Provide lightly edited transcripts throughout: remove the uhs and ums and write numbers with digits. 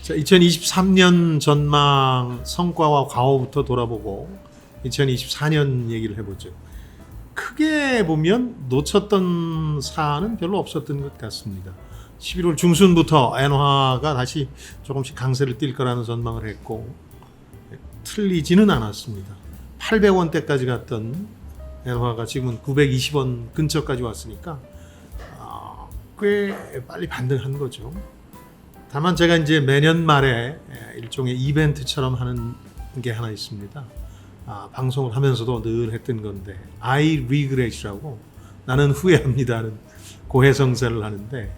자, 2023년 전망 성과와 과오부터 돌아보고 2024년 얘기를 해보죠. 크게 보면 놓쳤던 사안은 별로 없었던 것 같습니다. 11월 중순부터 엔화가 다시 조금씩 강세를 띌 거라는 전망을 했고 틀리지는 않았습니다. 800원대까지 갔던 엔화가 지금은 920원 근처까지 왔으니까 꽤 빨리 반등한 거죠. 다만 제가 이제 매년 말에 일종의 이벤트처럼 하는 게 하나 있습니다. 방송을 하면서도 늘 했던 건데 I regret이라고 나는 후회합니다는 고해성사를 하는데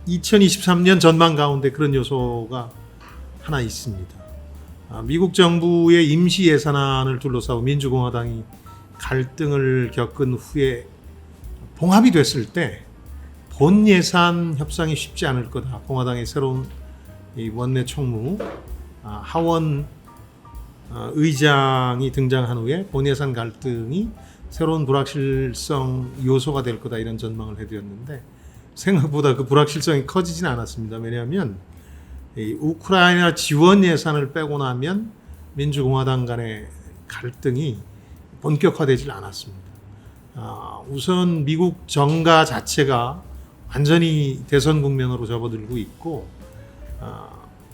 2023년 전망 가운데 그런 요소가 하나 있습니다. 미국 정부의 임시 예산안을 둘러싸고 민주공화당이 갈등을 겪은 후에 봉합이 됐을 때 본 예산 협상이 쉽지 않을 거다. 공화당의 새로운 이 원내 총무 하원 의장이 등장한 후에 본 예산 갈등이 새로운 불확실성 요소가 될 거다 이런 전망을 해드렸는데 생각보다 그 불확실성이 커지진 않았습니다. 왜냐하면 이 우크라이나 지원 예산을 빼고 나면 민주공화당 간의 갈등이 본격화되질 않았습니다. 우선 미국 정가 자체가 완전히 대선 국면으로 접어들고 있고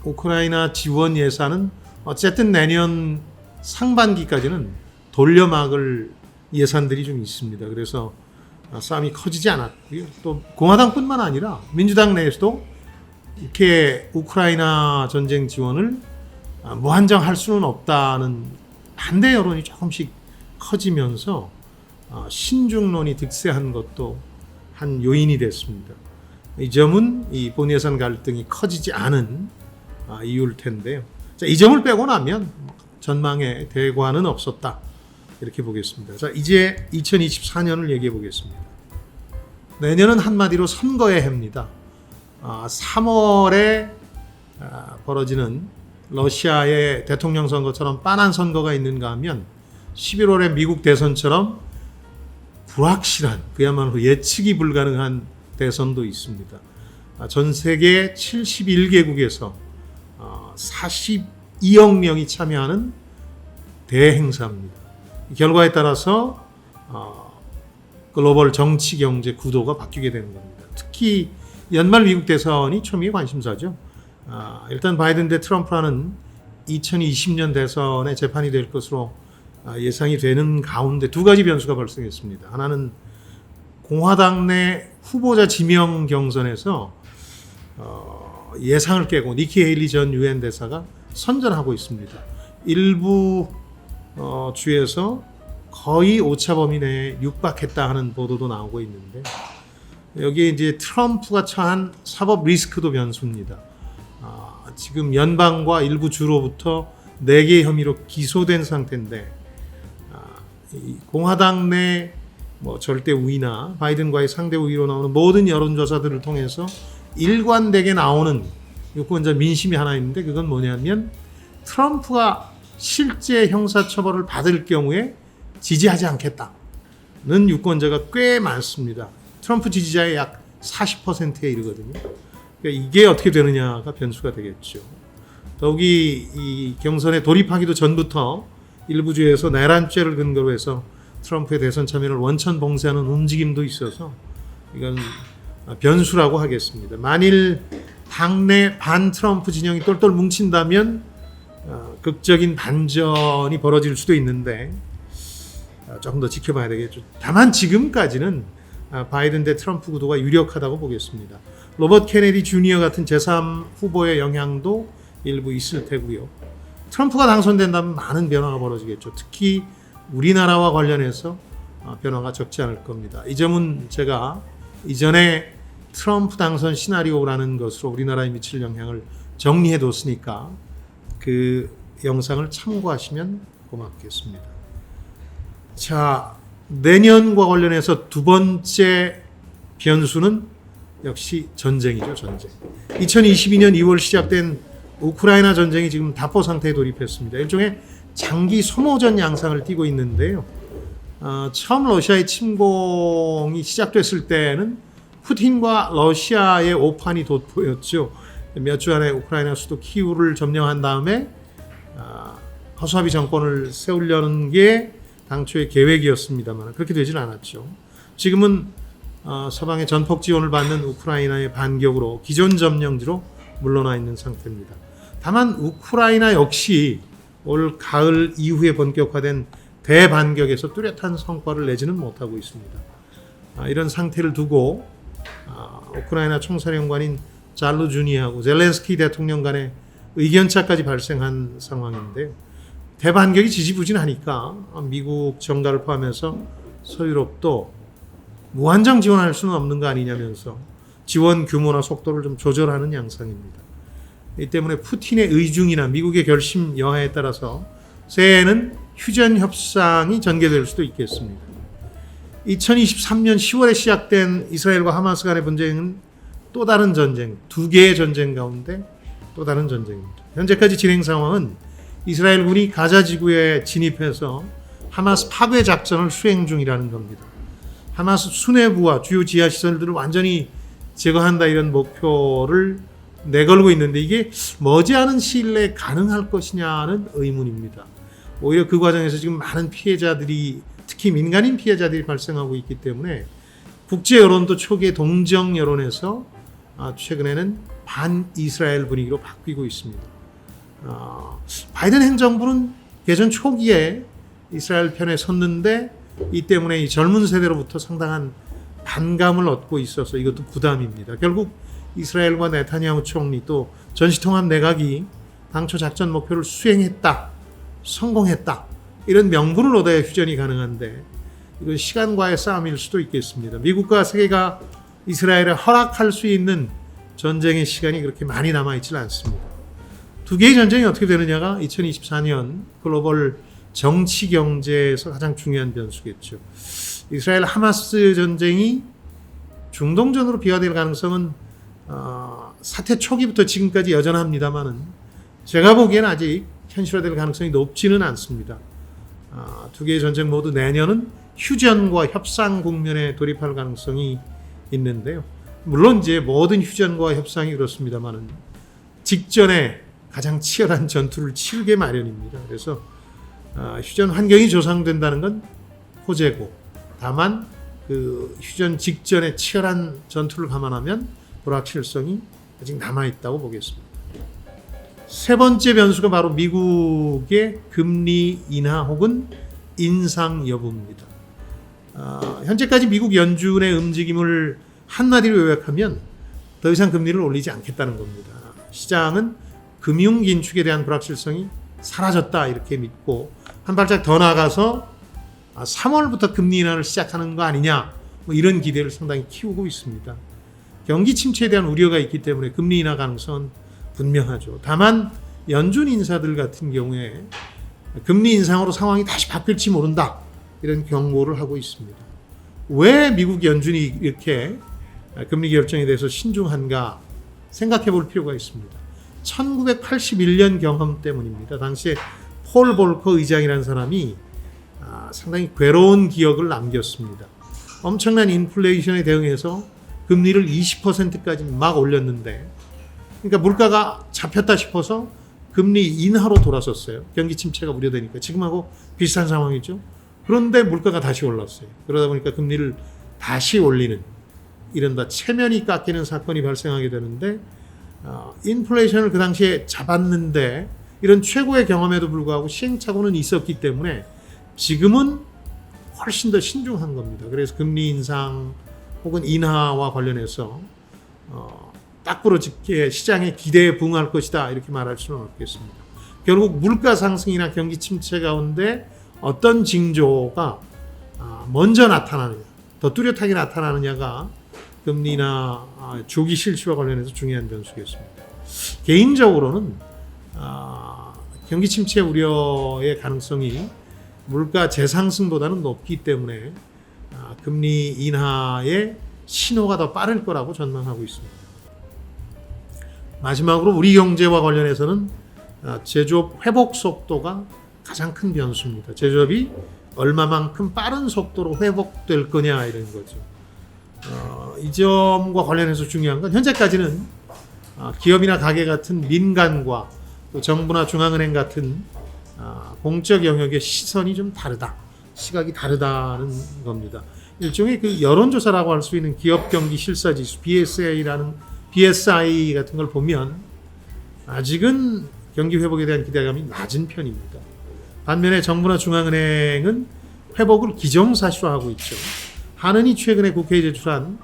우크라이나 지원 예산은 어쨌든 내년 상반기까지는 돌려막을 예산들이 좀 있습니다. 그래서 싸움이 커지지 않았고요. 또 공화당뿐만 아니라 민주당 내에서도 이렇게 우크라이나 전쟁 지원을 무한정할 수는 없다는 반대 여론이 조금씩 커지면서 신중론이 득세한 것도 한 요인이 됐습니다. 이 점은 이 본예산 갈등이 커지지 않은 이유일 텐데요. 자, 이 점을 빼고 나면 전망에 대관은 없었다 이렇게 보겠습니다. 자, 이제 2024년을 얘기해 보겠습니다. 내년은 한마디로 선거의 해입니다. 3월에 벌어지는 러시아의 대통령 선거처럼 빤한 선거가 있는가 하면 11월에 미국 대선처럼 불확실한 그야말로 예측이 불가능한 대선도 있습니다. 전 세계 71개국에서 42억 명이 참여하는 대행사입니다. 결과에 따라서 글로벌 정치 경제 구도가 바뀌게 되는 겁니다. 특히 연말 미국 대선이 초미의 관심사죠. 일단 바이든 대 트럼프라는 2020년 대선의 재판이 될 것으로 예상이 되는 가운데 두 가지 변수가 발생했습니다. 하나는 공화당 내 후보자 지명 경선에서 예상을 깨고 니키 헤일리 전 유엔 대사가 선전하고 있습니다. 일부 주에서 거의 오차 범위 내에 육박했다 하는 보도도 나오고 있는데 여기에 이제 트럼프가 처한 사법 리스크도 변수입니다. 지금 연방과 일부 주로부터 4개의 혐의로 기소된 상태인데 공화당 내 절대 우위나 바이든과의 상대 우위로 나오는 모든 여론조사들을 통해서 일관되게 나오는 유권자 민심이 하나 있는데 그건 뭐냐면 트럼프가 실제 형사처벌을 받을 경우에 지지하지 않겠다는 유권자가 꽤 많습니다. 트럼프 지지자의 약 40%에 이르거든요. 그러니까 이게 어떻게 되느냐가 변수가 되겠죠. 더욱이 이 경선에 돌입하기도 전부터 일부 주에서 내란죄를 근거로 해서 트럼프의 대선 참여를 원천 봉쇄하는 움직임도 있어서 이건 변수라고 하겠습니다. 만일 당내 반 트럼프 진영이 똘똘 뭉친다면 극적인 반전이 벌어질 수도 있는데 조금 더 지켜봐야 되겠죠. 다만 지금까지는 바이든 대 트럼프 구도가 유력하다고 보겠습니다. 로버트 케네디 주니어 같은 제3 후보의 영향도 일부 있을 테고요. 트럼프가 당선된다면 많은 변화가 벌어지겠죠. 특히 우리나라와 관련해서 변화가 적지 않을 겁니다. 이 점은 제가 이전에 트럼프 당선 시나리오라는 것으로 우리나라에 미칠 영향을 정리해뒀으니까 그 영상을 참고하시면 고맙겠습니다. 자, 내년과 관련해서 두 번째 변수는 역시 전쟁이죠. 전쟁. 2022년 2월 시작된 우크라이나 전쟁이 지금 답보 상태에 돌입했습니다. 일종의 장기 소모전 양상을 띠고 있는데요. 처음 러시아의 침공이 시작됐을 때는 푸틴과 러시아의 오판이 돋보였죠. 몇 주 안에 우크라이나 수도 키이우를 점령한 다음에 허수아비 정권을 세우려는 게 당초의 계획이었습니다만 그렇게 되질 않았죠. 지금은 서방의 전폭 지원을 받는 우크라이나의 반격으로 기존 점령지로 물러나 있는 상태입니다. 다만 우크라이나 역시 올 가을 이후에 본격화된 대반격에서 뚜렷한 성과를 내지는 못하고 있습니다. 이런 상태를 두고 우크라이나 총사령관인 잘루주니하고 젤렌스키 대통령 간의 의견차까지 발생한 상황인데요. 대반격이 지지부진하니까 미국 정가를 포함해서 서유럽도 무한정 지원할 수는 없는 거 아니냐면서 지원 규모나 속도를 좀 조절하는 양상입니다. 이 때문에 푸틴의 의중이나 미국의 결심 여하에 따라서 새해에는 휴전 협상이 전개될 수도 있겠습니다. 2023년 10월에 시작된 이스라엘과 하마스 간의 분쟁은 또 다른 전쟁, 두 개의 전쟁 가운데 또 다른 전쟁입니다. 현재까지 진행 상황은 이스라엘군이 가자 지구에 진입해서 하마스 파괴 작전을 수행 중이라는 겁니다. 하마스 수뇌부와 주요 지하 시설들을 완전히 제거한다 이런 목표를 내걸고 있는데 이게 머지않은 시일 내에 가능할 것이냐는 의문입니다. 오히려 그 과정에서 지금 많은 피해자들이 특히 민간인 피해자들이 발생하고 있기 때문에 국제 여론도 초기에 동정 여론에서 최근에는 반이스라엘 분위기로 바뀌고 있습니다. 바이든 행정부는 개전 초기에 이스라엘 편에 섰는데 이 때문에 이 젊은 세대로부터 상당한 반감을 얻고 있어서 이것도 부담입니다. 결국 이스라엘과 네타냐후 총리 또 전시통합 내각이 당초 작전 목표를 수행했다, 성공했다 이런 명분을 얻어야 휴전이 가능한데 이건 시간과의 싸움일 수도 있겠습니다. 미국과 세계가 이스라엘에 허락할 수 있는 전쟁의 시간이 그렇게 많이 남아있지 않습니다. 두 개의 전쟁이 어떻게 되느냐가 2024년 글로벌 정치 경제에서 가장 중요한 변수겠죠. 이스라엘 하마스 전쟁이 중동전으로 비화될 가능성은 사태 초기부터 지금까지 여전합니다만은 제가 보기에는 아직 현실화될 가능성이 높지는 않습니다. 두 개의 전쟁 모두 내년은 휴전과 협상 국면에 돌입할 가능성이 있는데요. 물론 이제 모든 휴전과 협상이 그렇습니다만은 직전에 가장 치열한 전투를 치르게 마련입니다. 그래서 휴전 환경이 조성된다는 건 호재고 다만 그 휴전 직전에 치열한 전투를 감안하면 불확실성이 아직 남아있다고 보겠습니다. 세 번째 변수가 바로 미국의 금리 인하 혹은 인상 여부입니다. 현재까지 미국 연준의 움직임을 한마디로 요약하면 더 이상 금리를 올리지 않겠다는 겁니다. 시장은 금융 긴축에 대한 불확실성이 사라졌다 이렇게 믿고 한 발짝 더 나가서 3월부터 금리 인하를 시작하는 거 아니냐 뭐 이런 기대를 상당히 키우고 있습니다. 경기 침체에 대한 우려가 있기 때문에 금리 인하 가능성은 분명하죠. 다만 연준 인사들 같은 경우에 금리 인상으로 상황이 다시 바뀔지 모른다 이런 경고를 하고 있습니다. 왜 미국 연준이 이렇게 금리 결정에 대해서 신중한가 생각해 볼 필요가 있습니다. 1981년 경험 때문입니다. 당시에 폴 볼커 의장이라는 사람이 상당히 괴로운 기억을 남겼습니다. 엄청난 인플레이션에 대응해서 금리를 20%까지 막 올렸는데 그러니까 물가가 잡혔다 싶어서 금리 인하로 돌아섰어요. 경기 침체가 우려되니까 지금하고 비슷한 상황이죠. 그런데 물가가 다시 올랐어요. 그러다 보니까 금리를 다시 올리는 이른바 체면이 깎이는 사건이 발생하게 되는데 인플레이션을 그 당시에 잡았는데 이런 최고의 경험에도 불구하고 시행착오는 있었기 때문에 지금은 훨씬 더 신중한 겁니다. 그래서 금리 인상 혹은 인하와 관련해서 딱 부러지게 시장의 기대에 부응할 것이다 이렇게 말할 수는 없겠습니다. 결국 물가 상승이나 경기 침체 가운데 어떤 징조가 먼저 나타나느냐 더 뚜렷하게 나타나느냐가 금리나 조기 실시와 관련해서 중요한 변수겠습니다. 개인적으로는 경기 침체 우려의 가능성이 물가 재상승보다는 높기 때문에 금리 인하의 신호가 더 빠를 거라고 전망하고 있습니다. 마지막으로 우리 경제와 관련해서는 제조업 회복 속도가 가장 큰 변수입니다. 제조업이 얼마만큼 빠른 속도로 회복될 거냐 이런 거죠. 이 점과 관련해서 중요한 건 현재까지는 기업이나 가게 같은 민간과 또 정부나 중앙은행 같은 공적 영역의 시선이 좀 다르다. 시각이 다르다는 겁니다. 일종의 그 여론조사라고 할 수 있는 기업 경기 실사지수 BSI 같은 걸 보면 아직은 경기 회복에 대한 기대감이 낮은 편입니다. 반면에 정부나 중앙은행은 회복을 기정사실화하고 있죠. 한은이 최근에 국회에 제출한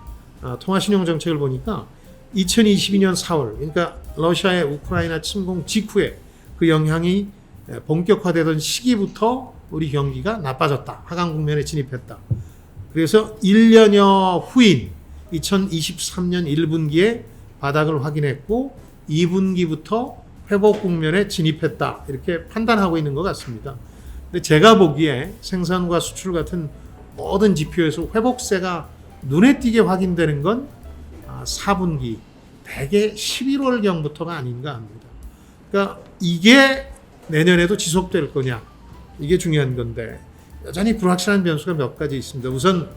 통화신용정책을 보니까 2022년 4월, 그러니까 러시아의 우크라이나 침공 직후에 그 영향이 본격화되던 시기부터 우리 경기가 나빠졌다. 하강 국면에 진입했다. 그래서 1년여 후인 2023년 1분기에 바닥을 확인했고 2분기부터 회복 국면에 진입했다. 이렇게 판단하고 있는 것 같습니다. 근데 제가 보기에 생산과 수출 같은 모든 지표에서 회복세가 눈에 띄게 확인되는 건 4분기, 대개 11월경부터가 아닌가 합니다. 그러니까 이게 내년에도 지속될 거냐, 이게 중요한 건데 여전히 불확실한 변수가 몇 가지 있습니다. 우선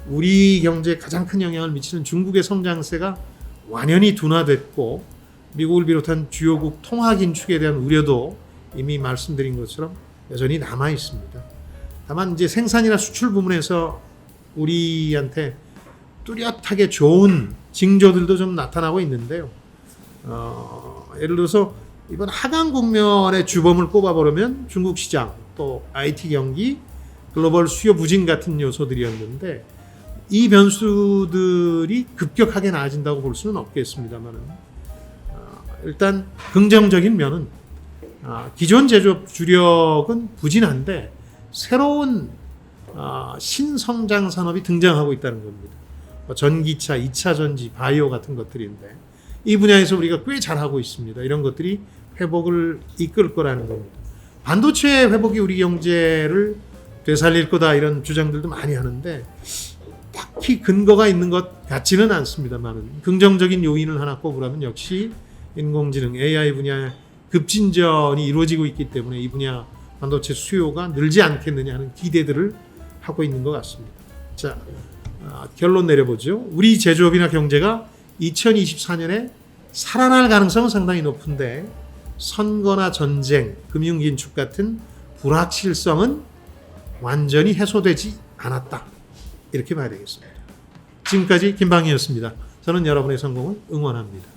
우리 경제에 가장 큰 영향을 미치는 중국의 성장세가 완연히 둔화됐고 미국을 비롯한 주요국 통화 긴축에 대한 우려도 이미 말씀드린 것처럼 여전히 남아 있습니다. 다만 이제 생산이나 수출 부문에서 우리한테 뚜렷하게 좋은 징조들도 좀 나타나고 있는데요. 예를 들어서 이번 하강 국면의 주범을 꼽아보려면 중국 시장, 또 IT 경기, 글로벌 수요 부진 같은 요소들이었는데 이 변수들이 급격하게 나아진다고 볼 수는 없겠습니다만 일단 긍정적인 면은 기존 제조업 주력은 부진한데 새로운 신성장 산업이 등장하고 있다는 겁니다. 전기차, 2차 전지, 바이오 같은 것들인데 이 분야에서 우리가 꽤 잘하고 있습니다. 이런 것들이 회복을 이끌 거라는 겁니다. 반도체 회복이 우리 경제를 되살릴 거다 이런 주장들도 많이 하는데 딱히 근거가 있는 것 같지는 않습니다만 긍정적인 요인을 하나 꼽으라면 역시 인공지능, AI 분야의 급진전이 이루어지고 있기 때문에 이 분야 반도체 수요가 늘지 않겠느냐 하는 기대들을 하고 있는 것 같습니다. 자, 결론 내려보죠. 우리 제조업이나 경제가 2024년에 살아날 가능성은 상당히 높은데 선거나 전쟁, 금융긴축 같은 불확실성은 완전히 해소되지 않았다. 이렇게 봐야 되겠습니다. 지금까지 김방희였습니다. 저는 여러분의 성공을 응원합니다.